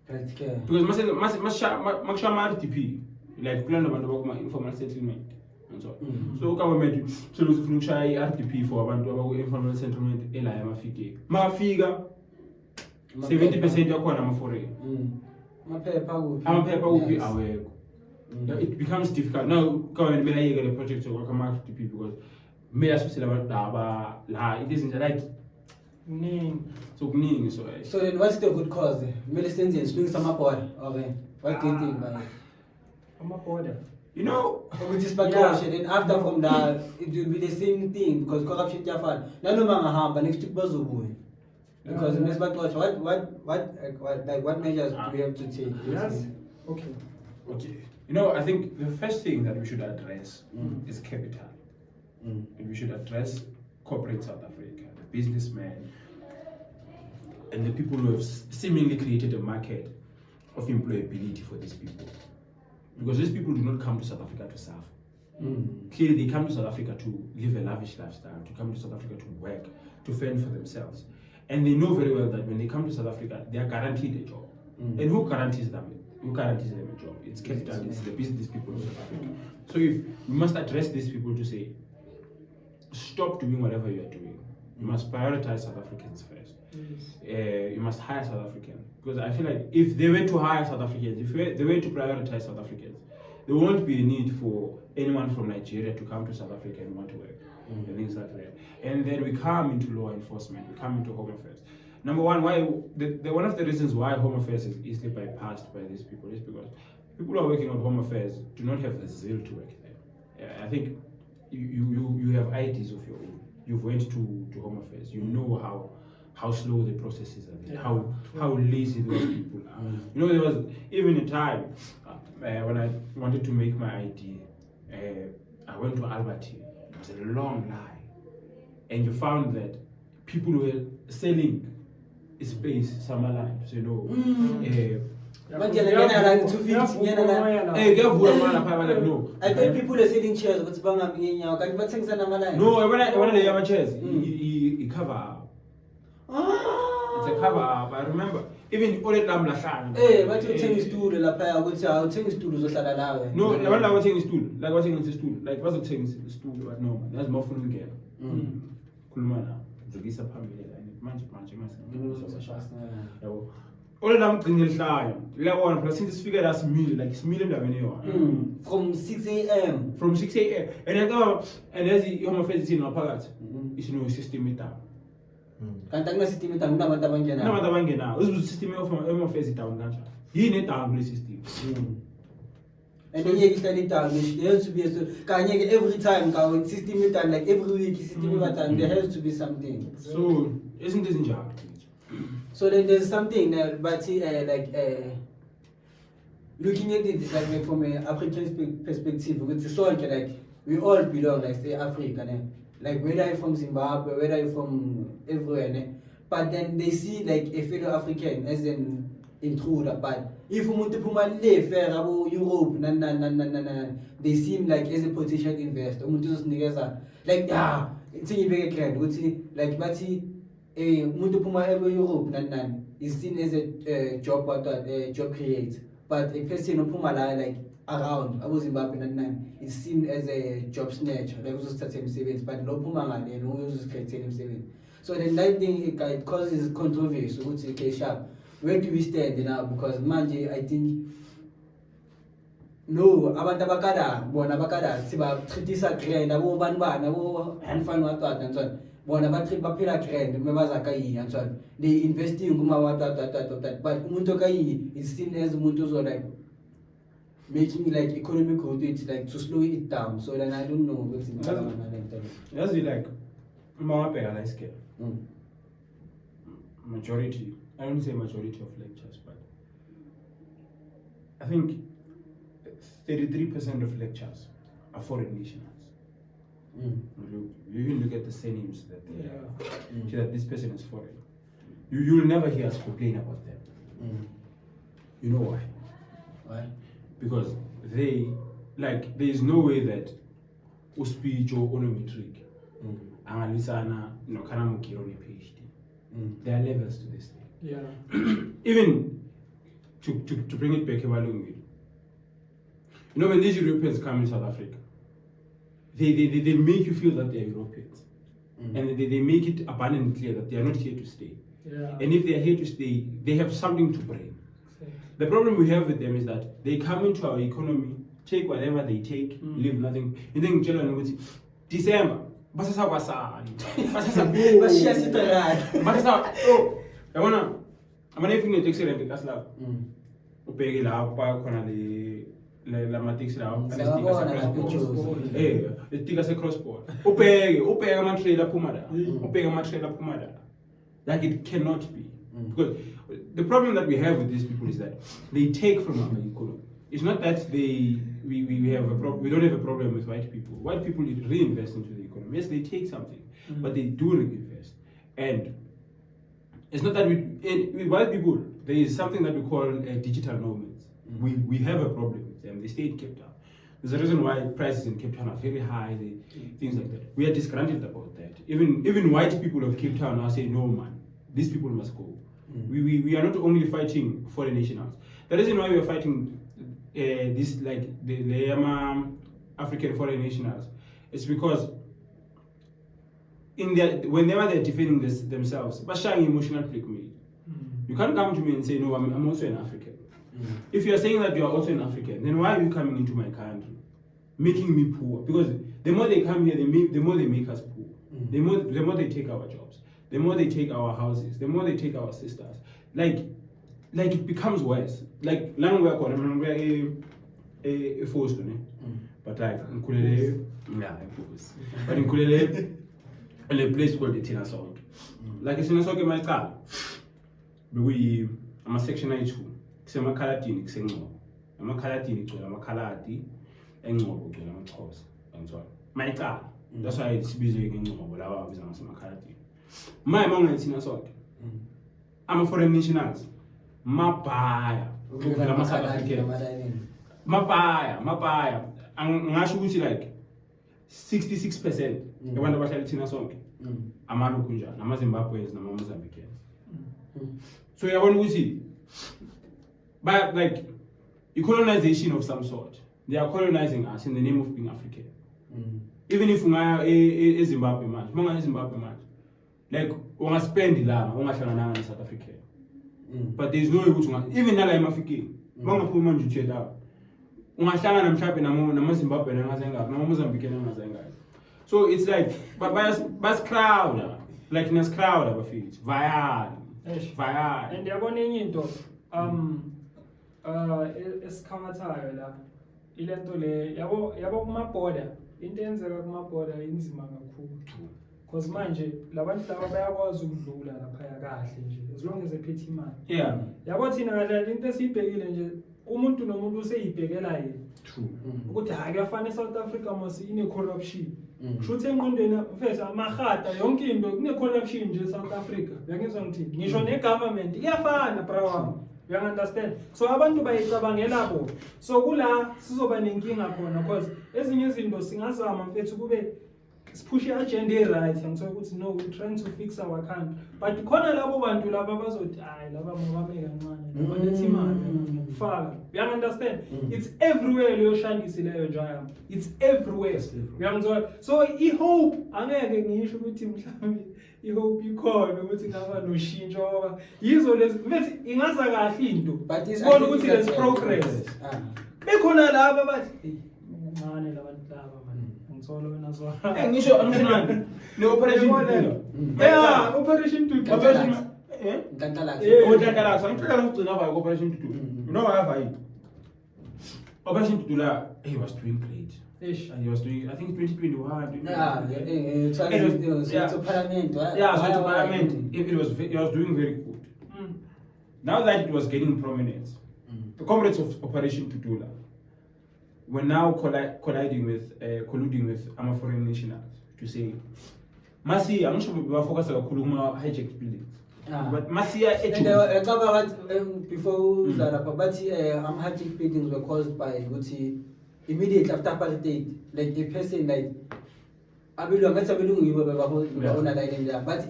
Healthcare. makusha ama-RDP like kulanda abantu abakuma-informal settlement and so Mm. so government seluzifuna ukushaya i-RDP for abantu abaku-informal settlement elaya amafikeni makafika 70% yakhona ama-foreign Amaphepha kuphi? amaphepha kuphi Yes. awekho. Mm. Yeah, it becomes difficult now government kumele ayeke le project yokwakha ama-RDP because kumele asusele abantu laba la into ezinje like Kuningi. so kuningi so So then what's the good cause? Kumele senzeni silungise amabhoda. Okay. What do you think about it? Ama-border. you know Ukuthi sibaxoshe then after from that it will be the same thing because corruption iyafana. Nanoma ngahamba next week bazobuya. Because Yeah. sibaxoshe what measures do we have to take? Yes. Okay. okay you know I think the first thing that we should address Mm. is capital. Mm. And we should address corporate South Africa, the businessmen, and the people who have seemingly created a market of employability for these people. Because these people do not come to South Africa to serve. Mm. Clearly, they come to South Africa to live a lavish lifestyle, to come to South Africa to work, to fend for themselves. And they know very well that when they come to South Africa, they are guaranteed a job. Mm. And who guarantees them? Who guarantees them a job? It's capital, it's the business people of South Africa. So if we must address these people to say, stop doing whatever you are doing. You must prioritize South Africans first. Yes. You must hire South Africans. Because I feel like if they were to hire South Africans, if they were to prioritize South Africans, there won't be a need for anyone from Nigeria to come to South Africa and want to work. And things like that. And then we come into law enforcement, we come into Home Affairs. Number one, one of the reasons why Home Affairs is easily bypassed by these people is because people who are working on Home Affairs do not have the zeal to work there. I think you have ideas of your own. You've went to Home Affairs. You know how slow the processes are there, how lazy those people are. You know, there was even a time when I wanted to make my ID, I went to Albertine. It was a long line, and you found that people were selling space summer line. So you know, Manje ngena la 250 ngena la. kuyavula mara phaya bana no. I think people are selling chairs ukuthi bangabi ngenyawo kanti bathengisa namalane. No, when they have chairs, he cover up. It's a cover up. I remember even all the time lahlanga. Bathi uthenga isitulo lapha ukuthi awuthenga isitulo uzohlala lawe. No, abantu laba bathenga isitulo, like bathenga isitulo, like bazothenga isitulo but no, that's more fun ngeke. Khuluma na, uzokisa phambili la manje yabo. All la mgcini lihlaya. Uyabona phela since sifike la simile endaweni eyiwa. From 6 a.m. From 6 a.m. And as iHome Affairs ithini ngaphakathi. Isino system down. Kanti akunasystem ethi akunabantu abangena. Kunabantu abangenayo. Uzibuza system eHome Affairs down kanjani. Yini down kule system? And then you study down. There has to be a kanye every time ka system down like every week system down. There has to be something. So isn't this injalo? So then there's something that but looking at it like from an African perspective, because so like we all belong like say Africa, like whether you're from Zimbabwe, whether you're from everywhere, but then they see like a fellow African as an intruder. But if umuntu phuma le fair abo Europe they seem like as a potential investor. Umuntu uzosinikeza like it's in big grand ukuthi like bathi umuntu phuma abo Europe is seen as a job job creator. But a person ophuma la like around abo Zimbabwe is seen as a job snatcher, like uzosithatha umsebenzi, but lo phuma ngale no uzosikhethela umsebenzi. So then that thing it causes controversy ukuthi okay sharp, where do we stand now? Because manje I think no abantu abakada sibathithisa grand abo banibani abo handful watata and so on. Bona baphila grand mebaza kayi and so on. They investing kuma watata but umuntu kayi is seen as umuntu so like making like economic growth, it's like to slow it down. So then I don't know what's in That's like mawabheka la scale. Majority, I don't say majority of lectures, but I think 33% of lectures are foreign nationals. You even look at the surnames that they have. See that this person is foreign. You'll never hear us complain about them. You know why? Why? Because there is no way that uSpeech or Onometric angalisana no Kanamukiro on a PhD. There are levels to this thing. Yeah. Even to bring it back a while ago, you know, when these Europeans come in South Africa, they make you feel that they're Europeans. And they make it abundantly clear that they are not here to stay. Yeah. And if they are here to stay, they have something to bring. The problem we have with them is that they come into our economy, take whatever they take, leave nothing. And then December, basasa wasani, Bashiya sitarad. basasa oh, yabona amane ifike taxi rank kasla. Ubheke lapha khona la ma taxi lawo itika se cross border. Ubheke ama trailer phuma la. Ubheke ama trailer phuma la. Like it cannot be. Because the problem that we have with these people is that they take from our economy. It's not that we have a problem. We don't have a problem with white people. White people reinvest into the economy. Yes, they take something, but they do reinvest. And it's not that with white people, there is something that we call digital nomads. We have a problem with them. They stay in Cape Town. There's a reason why prices in Cape Town are very high. Things like that. We are disgruntled about that. Even white people of Cape Town now say, no man, these people must go. We are not only fighting foreign nationals. The reason why we are fighting the African foreign nationals is because whenever they're defending themselves, but showing emotional blackmail. You can't come to me and say, no, I'm also an African. If you are saying that you are also an African, then why are you coming into my country, making me poor? Because the more they come here, the more they make us poor. The more they take our jobs. The more they take our houses, the more they take our sisters. Like it becomes worse. Like long we are called, we are a force, but like in Kulele, but in Kulele, a place called the Tina Song. Like it's in a soccer my car. I'm a section 92. I'm a Kalatini, I'm a Kalatini, I'm a Kalati, and I'm a horse. And so my car. That's why it's busy again, but I was on some Kalati. My mom is in a sort. I'm a foreign national. Mapaya. I'm a South African. Mapaya. I'm actually like 66%. The one that was in a song. I'm a Kunja. I'm a Zimbabweans. I'm a Mozambicans. So you want to see, but like a colonization of some sort. They are colonizing us in the name of being African. Even if a Zimbabwe man, like we spend lana, we in South Africa. But there is no way even now I'm African. Mama put man to check out. We mshaphe na Zimbabwe na Mozambique na Zanzibar. So it's like bas crowd, like nas crowd abafit. Vaya. And yabona enye into esikhamathayo la ilento le yabo kuma border into enzeka kuma border inzima kakhulu because manje labantu laba bayakwazi ukudlula lapha kahle nje as long as ephethe imali yabo thina kahle into esibhekile nje umuntu nomuntu useyibhekela yena ukuthi hayi kuyafana eSouth Africa mos ine corruption shuthe engqondweni mfethu amahata yonke into kune corruption nje eSouth Africa uyangizwa ngithini ngisho ne government iyafana bro. You understand? So abantu bayicabangela bo. So kula sizoba nenkinga khona because ezinye izinto singazama mfethu kube push agenda right ngithola ukuthi no we trying to fix our country but khona labo bantu laba bazothi hayi laba mabame kancane balethe imali faka. You understand? It's everywhere leyo shandisi leyo njaya. It's everywhere. Uyangizwa? So I hope angeke ngisho ukuthi mhlawumbe I hope ikhona ukuthi ngaba noshintsho ngoba yizo lezi mfethu ingaza kahle into bona ukuthi there's progress. Bekhona laba bathi ncane labantu laba man ngithola wena zwa. Ngisho nani ne operation Tutula. Yeah, operation Tutula. Ntantalaka. Ntantalaka samthola ukugcina kwa operation Tutula. You know why I Operation Tutula he was doing great. And he was doing, I think 2021. To Parliament. To Parliament. He was doing very good. Now that it was gaining prominence, the comrades of Operation Tutula, we're now colluding with foreign nationals to say, Masi, I'm sure we are focused on Kuluma hijacked buildings. But Masia, and before Zarapa, but hijacked buildings were caused by immediately after apartheid, like a person like. But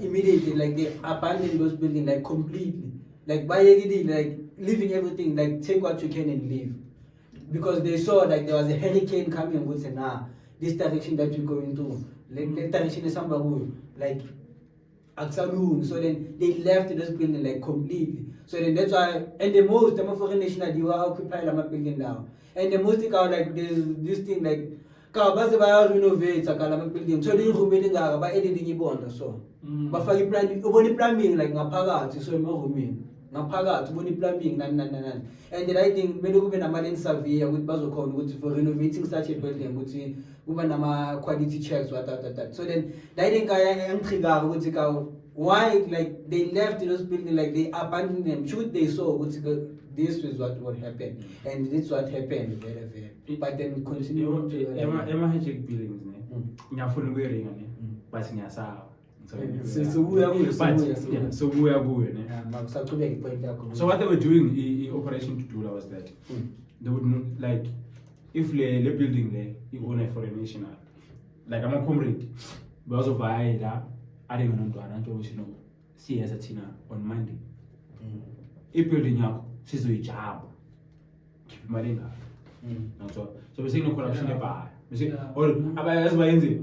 immediately, like they abandoned those buildings like completely, like by like leaving everything, like take what you can and leave, because they saw like there was a hurricane coming and would say, nah, this direction that you're going to, like the direction is somewhere like Axaloon. So then they left this building like completely. So then that's why, and the most foreign national you are occupying the building now, and the most thing like there's this thing like. Renovate building so they rooming ba editing ibonda so bafaka plan ubona plumbing like ngaphakathi so emaroomini ngaphakathi ubona plumbing nani and then I think kumele kube nama survey ukuthi bazokhona ukuthi for renovating such a building ukuthi kuba nama quality checks what that so then I think I trigger ukuthi why like they left those buildings like they abandoned them should they saw ukuthi this is what would happen, and this is what happened. But then continue. Hijack buildings, nyafuna ukuyiringa ne, but ngiyasawa. So what they were doing, the Operation Tutula was that they would not, like if the building there, you own a foreign national, like I'm a comrade, because of I didn't know see as a tina on Monday. A building up. She's a job. Keep money so we're saying no corruption nearby. We say, or as by Benzi,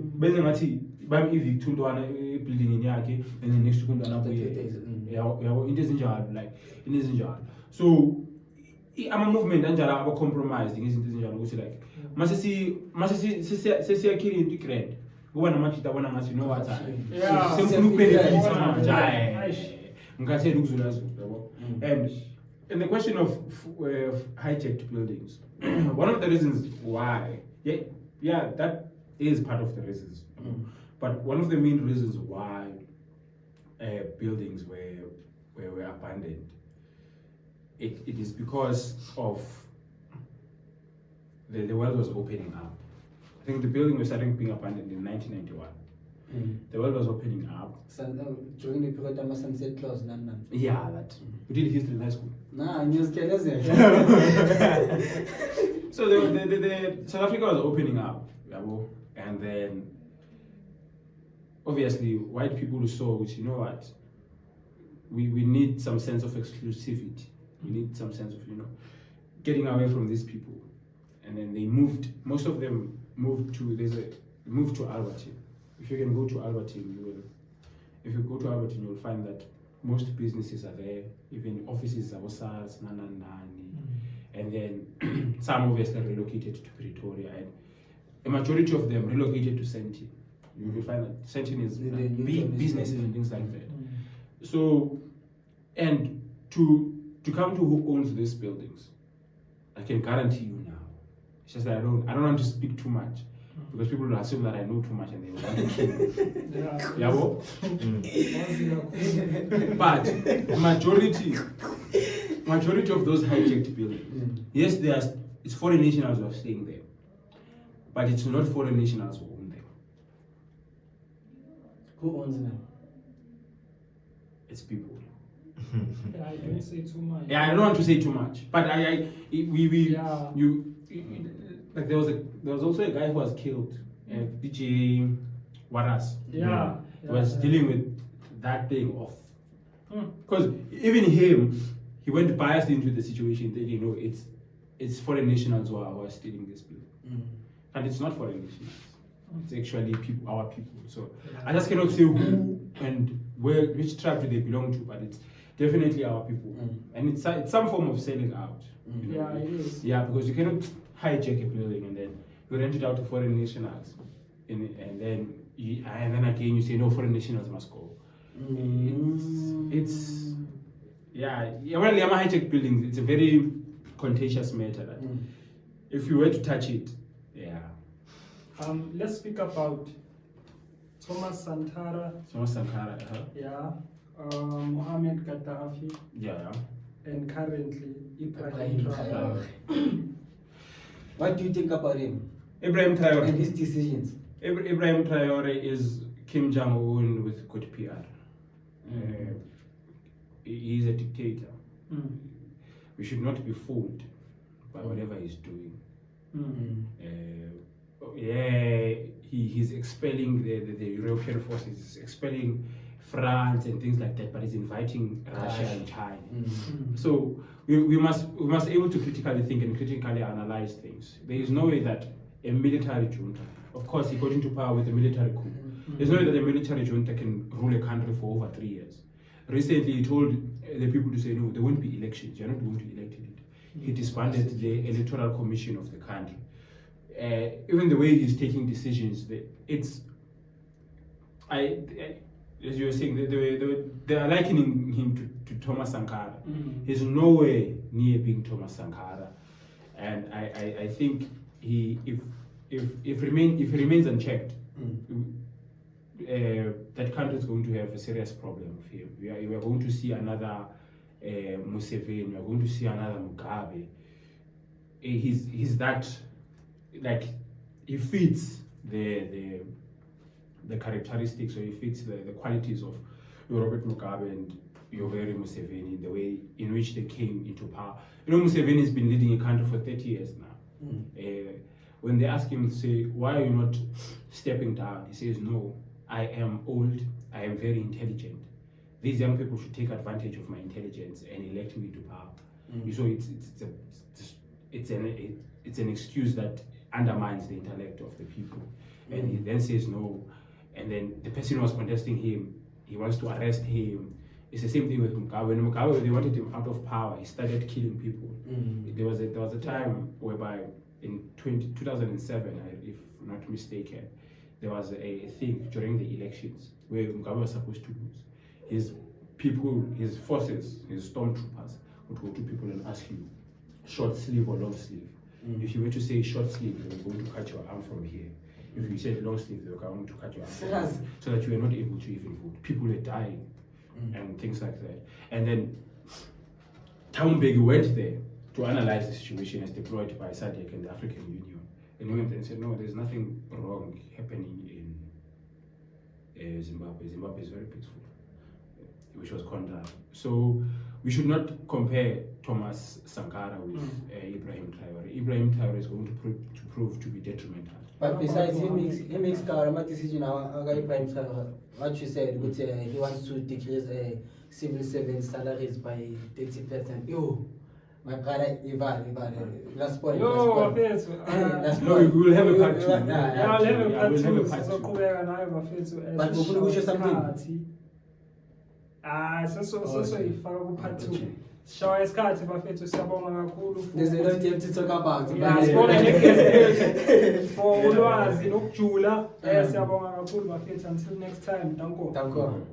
by if to one building in Yaki, and then next to come another it isn't job, like it isn't job. So I'm a movement and a compromise, it isn't like Massi killing the credit. One much that one much you know what time. And the question of hijacked buildings, one of the reasons why, yeah, that is part of the reasons. But one of the main reasons why buildings were abandoned, it is because of the world was opening up. I think the building was starting being abandoned in 1991. The world was opening up. During the period of Sunset Clause, yeah, that. We did history in high school. Nah, news So the South Africa was opening up, and then obviously white people saw, which you know what, we need some sense of exclusivity. We need some sense of getting away from these people, and then they moved. Most of them moved to Albertine. If you can go to Albertine, you will. If you go to Albertine, you will find that most businesses are there, even offices are SARS, and then some obviously relocated to Pretoria, and a majority of them relocated to Sentin. You will find that Sentin is big business and things like that. So, and to come to who owns these buildings, I can guarantee you now. It's just that I don't want to speak too much. Because people will assume that I know too much and they will want to kill me. But majority of those hijacked buildings, yes, it's foreign nationals who are staying there, but it's not foreign nationals who own them. Who owns them? It's people. Yeah, I don't say too much. Yeah, I don't want to say too much, but like there was also a guy who was killed, DJ Waras. Yeah. Was dealing with that thing of, because even him, he went biased into the situation that it's foreign nationals who are stealing this building, and it's not foreign nationals. It's actually people, our people. So I just cannot say who and which tribe do they belong to, but it's definitely our people, and it's some form of selling out. Yeah, it is. Yeah, because you cannot hijack a building and then you rent it out to foreign nationals, and then again you say no, foreign nationals must go. It's well, Yama hijack buildings. It's a very contagious matter. That if you were to touch it, let's speak about Thomas Sankara. Yeah. Mohammed Gaddafi. Yeah. And currently Ibrahim Traore. What do you think about him Ibrahim and Traore. his decisions? Ibrahim Traore is Kim Jong-un with good PR. He's a dictator. We should not be fooled by whatever he's doing. He's expelling the European forces, he's expelling France and things like that, but he's inviting Russia and China. So we must able to critically think and critically analyze things. There is no way that a military junta, of course he got into power with a military coup, there's no way that a military junta can rule a country for over 3 years. Recently he told the people to say no, there won't be elections, you're not going to elect it. He disbanded the electoral commission of the country. Even the way he's taking decisions, as you were saying, they are likening him to Thomas Sankara. He's nowhere near being Thomas Sankara, and I think if he remains unchecked, that country is going to have a serious problem with him. We are going to see another Museveni. We are going to see another Mugabe. He's that, like, he fits the characteristics, or he fits the qualities of Robert Mugabe and Yoweri Museveni, the way in which they came into power. You know, Museveni has been leading a country for 30 years now. When they ask him to say, why are you not stepping down? He says, no, I am old, I am very intelligent. These young people should take advantage of my intelligence and elect me to power. So it's an excuse that undermines the intellect of the people. And he then says no, and then the person who was contesting him, he wants to arrest him. It's the same thing with Mugabe. When Mugabe, they wanted him out of power, he started killing people. There was a time whereby in 2007, if not mistaken, there was a thing during the elections where Mugabe was supposed to lose. His people, his forces, his stormtroopers would go to people and ask you, short sleeve or long sleeve. If you were to say short sleeve, they were going to cut your arm from here. If you said long sleeve, they were going to cut your arm from here, so that you were not able to even vote. People were dying and things like that. And then Thabo Mbeki went there to analyze the situation as deployed by SADC and the African Union. And he went and said, no, there's nothing wrong happening in Zimbabwe. Zimbabwe is very peaceful, which was contrary. So we should not compare Thomas Sankara with Ibrahim Traore. Ibrahim Traore is going to prove to be detrimental. But besides, he makes Karama decision about Ibrahim Traore. What you said, he wants to decrease civil servant salaries by 30%. Yo, my brother, Ivan, last point. No, we will have a part two. I'll have a part two. But we will show something. Sesifaka ku-part 2. Shawa isikhathi bafethu, siyabonga kakhulu. There's a lot you have to talk about. Sibonga ngeguest for ulwazi nokujula. Siyabonga kakhulu bafethu. Until next time. Danko.